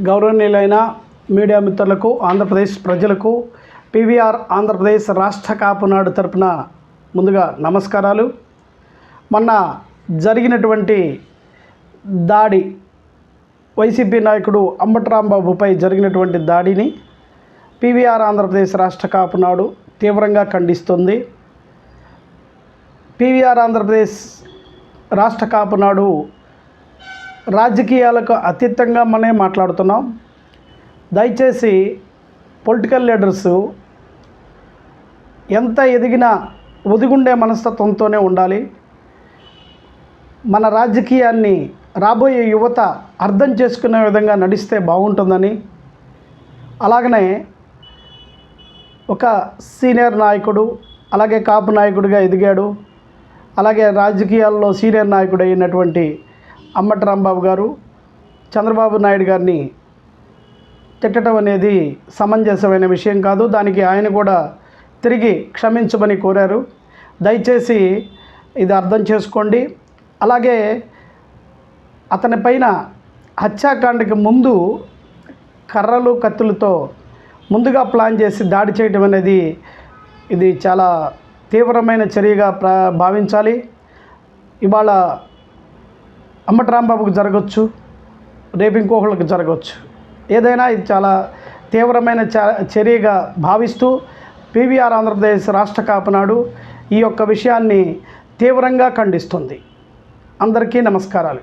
గౌరవనీయులైన మీడియా మిత్రులకు, ఆంధ్రప్రదేశ్ ప్రజలకు పీవీఆర్ ఆంధ్రప్రదేశ్ రాష్ట్ర కాపునాడు తరపున ముందుగా నమస్కారాలు. మొన్న జరిగినటువంటి దాడి, వైసీపీ నాయకుడు అంబటి రాంబాబుపై జరిగినటువంటి దాడిని పీవీఆర్ ఆంధ్రప్రదేశ్ రాష్ట్ర కాపునాడు తీవ్రంగా ఖండిస్తుంది. పీవీఆర్ ఆంధ్రప్రదేశ్ రాష్ట్ర కాపునాడు రాజకీయాలకు అతీతంగా మనమే మాట్లాడుతున్నాం. దయచేసి పొలిటికల్ లీడర్సు ఎంత ఎదిగినా ఒదిగుండే మనస్తత్వంతోనే ఉండాలి. మన రాజకీయాన్ని రాబోయే యువత అర్థం చేసుకునే విధంగా నడిస్తే బాగుంటుందని, అలాగనే ఒక సీనియర్ నాయకుడు, అలాగే కాపు నాయకుడిగా ఎదిగాడు, అలాగే రాజకీయాల్లో సీనియర్ నాయకుడు అయినటువంటి అంబటి రాంబాబు గారు చంద్రబాబు నాయుడు గారిని తిట్టడం అనేది సమంజసమైన విషయం కాదు. దానికి ఆయన కూడా తిరిగి క్షమించమని కోరారు. దయచేసి ఇది అర్థం చేసుకోండి. అలాగే అతని పైన హత్యాకాండకి ముందు కర్రలు కత్తులతో ముందుగా ప్లాన్ చేసి దాడి చేయడం అనేది ఇది చాలా తీవ్రమైన చర్యగా భావించాలి. ఇవాళ అంబటి రాంబాబుకు జరగవచ్చు, రేపు ఇంకొకళ్ళకి జరగవచ్చు. ఏదైనా ఇది చాలా తీవ్రమైన చర్యగా భావిస్తూ పీవీఆర్ ఆంధ్రప్రదేశ్ రాష్ట్ర కాపునాడు ఈ యొక్క విషయాన్ని తీవ్రంగా ఖండిస్తుంది. అందరికీ నమస్కారాలు.